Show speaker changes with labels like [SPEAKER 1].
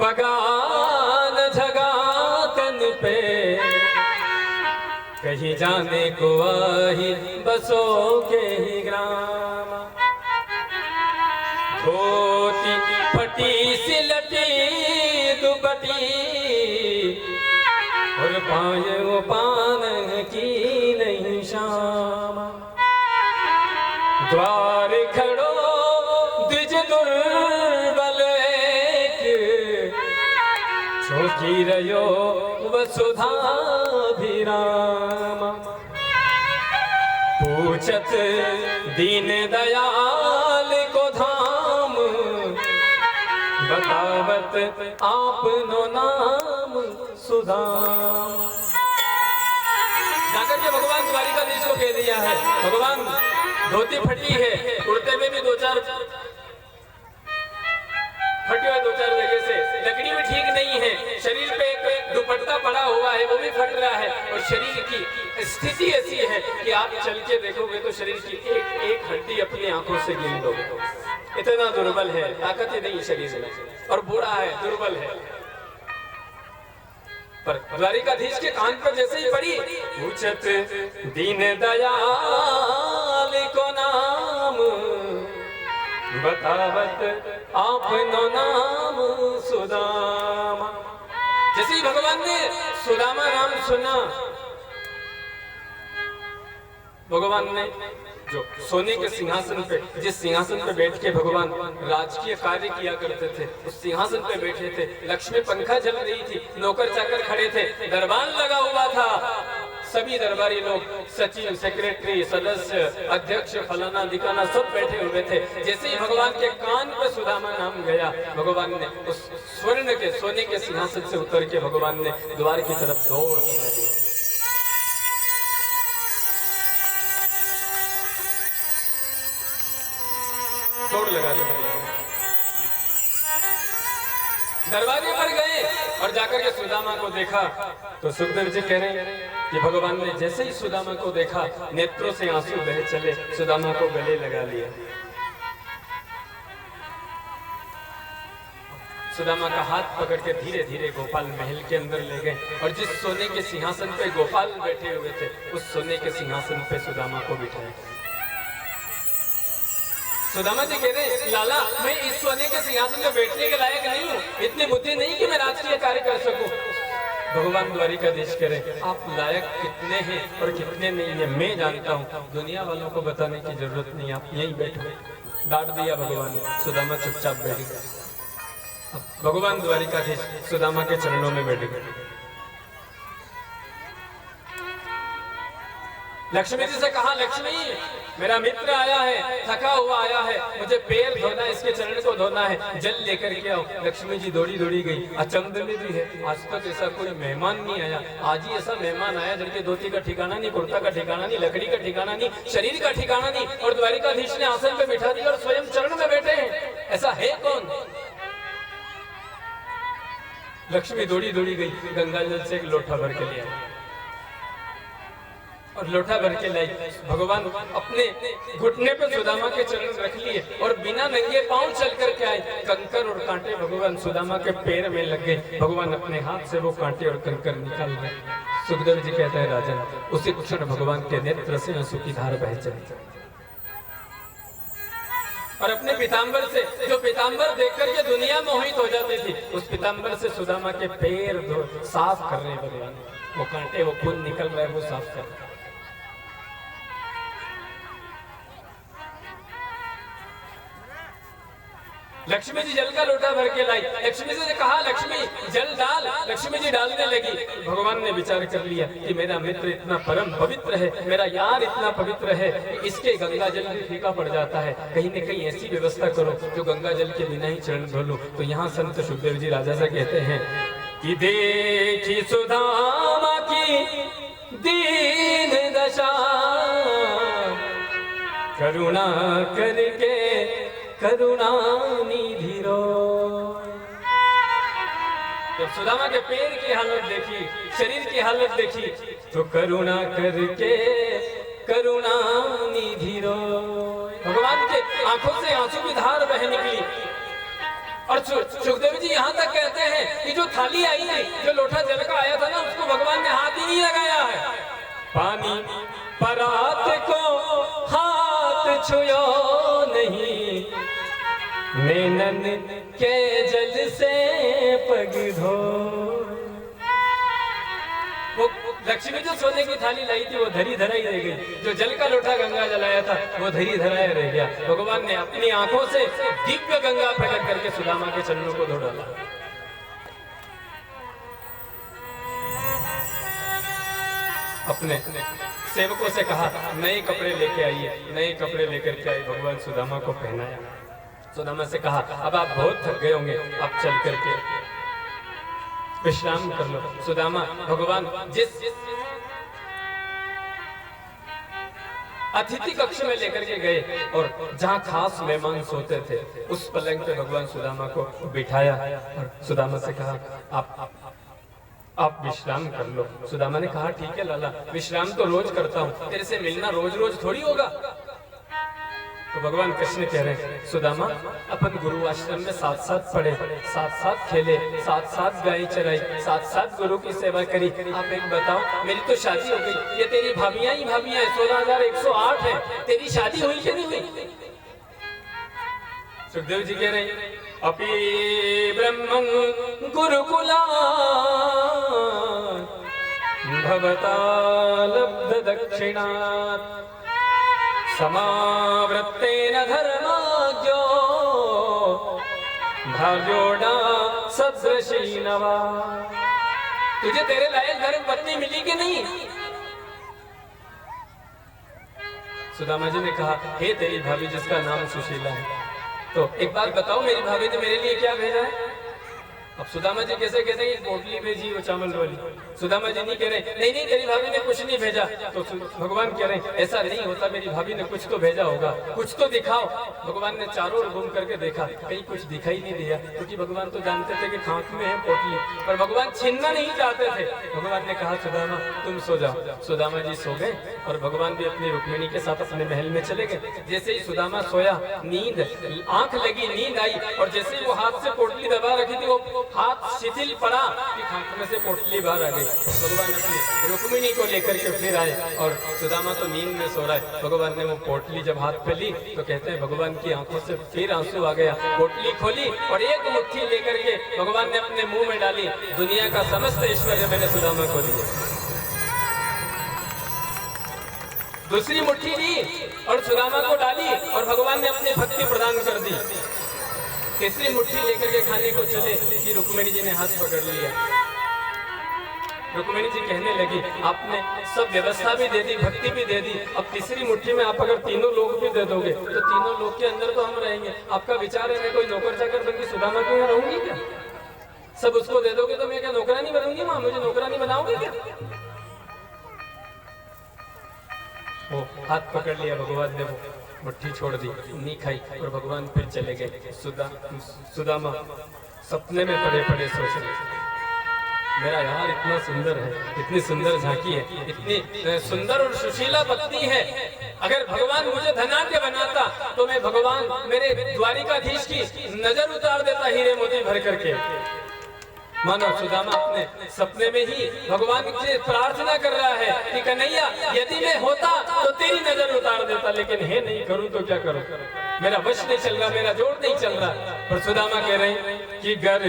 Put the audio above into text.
[SPEAKER 1] पगान झगा तन पे कहीं जाने को आही बसो के ही ग्राम। धोती फटी सिलटी दुपटी और पाए वो पान की नहीं शाम। द्वार खड़ो द्विज दुर्बल एक चौकी रयो वसुधाभिराम। पूछत दीन दयाल को धाम बतावत आपनो नाम सुदाम। जाकर के भगवान द्वारिकाधीश को कह दिया है, भगवान धोती फटी है, कुर्ते में भी दो चार फटे हुए, दो चार जगह से लकड़ी भी ठीक नहीं है, शरीर पे एक दुपट्टा पड़ा हुआ है वो भी फट रहा है, और शरीर की स्थिति ऐसी है कि आप चल के देखोगे तो शरीर की एक एक हड्डी अपनी आंखों से गिन दोगे, इतना दुर्बल है, ताकत ही नहीं शरीर में, और बूढ़ा है, दुर्बल है। पर द्वारिकाधीश के कान पर जैसे ही पड़ी, पूछत दीन दयाल को नाम बतावत आपनो नाम सुदामा। जैसे ही भगवान ने सुदामा नाम सुना, भगवान ने जो सोने के सिंहासन पे, जिस सिंहासन पे बैठ के भगवान राजकीय कार्य किया करते थे, उस सिंहासन पे बैठे थे। लक्ष्मी पंखा जल रही थी, नौकर चाकर खड़े थे, दरबार लगा हुआ था, सभी दरबारी लोग, सचिव, सेक्रेटरी, सदस्य, अध्यक्ष, फलाना दिकाना सब बैठे हुए थे। जैसे ही भगवान के कान पर सुदामा नाम गया, भगवान ने उस स्वर्ण के सोने के सिंहासन से उतर के भगवान ने द्वार की तरफ दौड़ लगा दी। दौड़ लगा दी, दरवाजे पर गए और जाकर के सुदामा को देखा तो सुखदेव जी कह रहे हैं कि भगवान ने जैसे ही सुदामा को देखा, नेत्रों से आंसू बह चले, सुदामा को गले लगा लिया। सुदामा का हाथ पकड़ के धीरे धीरे गोपाल महल के अंदर ले गए, और जिस सोने के सिंहासन पे गोपाल बैठे हुए थे, उस सोने के सिंहासन पे सुदामा को बिठाया। सुदामा जी कह रहे, लाला मैं इस सोने के सिंहासन में बैठने के लायक नहीं हूँ, इतनी बुद्धि नहीं कि मैं राजकीय कार्य कर सकूं। भगवान द्वारिकाधीश कह रहे, आप लायक कितने हैं और कितने नहीं है मैं जानता हूँ, दुनिया वालों को बताने की जरूरत नहीं, आप यहीं बैठो। डांट दिया भगवान ने, सुदामा चुपचाप बैठ गया। भगवान द्वारिकाधीश सुदामा के चरणों में बैठ गए। लक्ष्मी जी से कहा, लक्ष्मी मेरा मित्र आया है, थका हुआ आया है, मुझे पैर धोना, इसके चरण को धोना है, जल लेकर के आओ। लक्ष्मी जी दौड़ी दौड़ी गई। अचंभे में भी है, आज तक ऐसा कोई मेहमान नहीं आया, आज ही ऐसा मेहमान आया जिनके धोती का ठिकाना नहीं, कुर्ता का ठिकाना नहीं, लकड़ी का ठिकाना नहीं, शरीर का ठिकाना नहीं, और द्वारिकाधीश ने आसन पे बिठा दिया और स्वयं चरण में बैठे हैं, ऐसा है कौन? लक्ष्मी दौड़ी दौड़ी गई, गंगा जल से एक लोटा भर के लिया और लोटा भर के लाई। भगवान अपने घुटने पे सुदामा के चरण रख लिए और बिना नंगे पांव चल करके आए। कंकर और कांटे भगवान सुदामा के पैर में लग गए। भगवान अपने हाथ से वो कांटे और कंकर निकाल गए। सुखदेव जी कहते हैं, राजन उसी क्षण भगवान के नेत्र से आंसू की धार बह चली और अपने पीताम्बर से, जो पीताम्बर देख करके दुनिया मोहित हो जाती थी, उस पीताम्बर से सुदामा के पैर साफ कर रहे हैं भगवान। वो कांटे, वो खून निकल रहा है, वो साफ कर रहे हैं। लक्ष्मी जी जल का लोटा भर के लाई। लक्ष्मी जी ने कहा, लक्ष्मी जल डाल। लक्ष्मी जी डालने लगी। भगवान ने विचार कर लिया कि मेरा मित्र इतना परम पवित्र है, मेरा यार इतना पवित्र है, इसके गंगा जल भी फीका पड़ जाता है। कहीं न कहीं ऐसी व्यवस्था करो जो गंगा जल के बिना ही चरण धो लो। तो यहाँ संत सुखदेव जी राजा से कहते हैं कि देखी सुदामा की दीन दशा, करुणा करके करुणा निधि रो। जब सुदामा के पैर की हालत देखी, शरीर की हालत देखी, तो करुणा करके करुणा निधि रो। भगवान के आंखों से आंसू की धार बह निकली। और सुखदेव जी यहाँ तक कहते थाली आई थी, जो लोटा जल का आया था ना, उसको भगवान ने हाथ ही नहीं लगाया है। पानी परात को हाथ छुयो नहीं, नैनन के जल से पग धो। वो लक्ष्मी जो सोने की थाली लाई थी वो धरी धरा ही रह गई, जो जल का लोटा गंगा जलाया था वो धरी धरा ही रह गया। भगवान ने अपनी आंखों से दिव्य गंगा प्रकट करके सुदामा के चरणों को धो डाला। अपने सेवकों से कहा नए कपड़े लेके आइए, नए कपड़े लेकर के आए, भगवान सुदामा को पहनाया। सुदामा से कहा अब आप बहुत थक गए होंगे, आप चल करके विश्राम कर लो। सुदामा भगवान जिस अतिथि कक्ष में लेकर के गए और जहां खास मेहमान सोते थे, उस पलंग पे भगवान सुदामा को बिठाया और सुदामा से कहा आप विश्राम कर लो। सुदामा ने कहा ठीक है लाला, विश्राम तो रोज करता हूँ, तेरे से मिलना रोज रोज थोड़ी होगा। तो भगवान कृष्ण कह रहे हैं सुदामा अपन गुरु आश्रम में साथ साथ पढ़े, साथ साथ खेले, साथ साथ गाय चराई, साथ साथ गुरु की सेवा करी। आप एक बताओ, मेरी तो शादी हो गई, ये तेरी भाभियां ही भाभियां 16,108 है, तेरी शादी हुई कि नहीं हुई? सुखदेव जी कह रहे हैं अपि ब्रह्मं गुरुकुला भवता लब्ध दक्षिणात् समावृत्तेन धर्माज्ञो भार्योडा सदृशीनवा। तुझे तेरे लायक धर्म पत्नी मिली कि नहीं? सुदामा जी ने कहा हे तेरी भाभी जिसका नाम सुशीला है, तो एक बात बताओ मेरी भाभी ने मेरे लिए क्या भेजा है? अब सुदामा जी कैसे कहते हैं पोटली भेजी वो चावल वाली। सुदामा जी नहीं कह रहे नहीं नहीं तेरी भाभी ने कुछ नहीं भेजा, तो भगवान कह रहे हैं ऐसा नहीं होता, मेरी भाभी ने कुछ तो भेजा होगा, कुछ तो दिखाओ। भगवान ने चारों ओर घूम करके देखा, कहीं कुछ दिखाई नहीं दिया, क्योंकि भगवान तो जानते थे कि खाक में है पोटली, पर भगवान छीनना नहीं चाहते थे। भगवान ने कहा सुदामा तुम सो जाओ। सुदामा जी सो गए और भगवान भी अपनी रुक्मिणी के साथ अपने महल में चले गए। जैसे ही सुदामा सोया, नींद आंख लगी, नींद आई, और जैसे ही वो हाथ से पोटली दबा रखी थी, वो हाथ शिथिल पड़ा कि खाक में से पोटली बाहर आ गई। भगवान अपनी रुक्मिणी को लेकर के फिर आए और सुदामा तो नींद में सो रहा है। भगवान ने वो पोटली जब हाथ पे ली तो कहते हैं भगवान की आंखों से फिर आंसू आ गया। पोटली खोली और एक मुट्ठी लेकर के भगवान ने अपने मुंह में डाली, दुनिया का समस्त ऐश्वर्य मैंने सुदामा को दिया। दूसरी मुट्ठी ली और सुदामा को डाली और भगवान ने अपनी भक्ति प्रदान कर दी। तीसरी मुट्ठी लेकर के खाने को चले कि रुक्मिणी जी ने हाथ पकड़ लिया। रुक्मिणी जी कहने लगी आपने सब व्यवस्था भी दे दी, भक्ति भी दे दी, अब तीसरी मुट्ठी में आप अगर तीनों लोग भी दे दोगे तो तीनों लोग के अंदर तो हम रहेंगे। आपका विचार है मैं कोई नौकर चाकर बन के सुदामा के यहाँ रहूंगी क्या? सब उसको दे दोगे तो मैं क्या नौकरानी बनूंगी? माँ मुझे नौकरानी बनाओगे क्या? वो हाथ पकड़ लिया भगवान ने, वो मुट्ठी छोड़ दी, नहीं खाई और भगवान फिर चले गए। सुदामा सपने में पड़े पड़े सोच रहे मेरा यार इतना सुंदर है, इतनी सुंदर झांकी है, इतनी सुंदर और सुशीला पत्नी है, अगर भगवान मुझे धनाढ्य बनाता तो मैं भगवान मेरे द्वारिकाधीश की नजर उतार देता हीरे मोती भर करके। मानो सुदामा अपने सपने में ही भगवान से प्रार्थना कर रहा है कि कन्हैया यदि मैं होता तो तेरी नजर उतार देता, लेकिन है नहीं, करूं तो क्या करूं, मेरा वश नहीं चल रहा, मेरा जोर नहीं चल रहा। पर सुदामा कह रहे हैं कि घर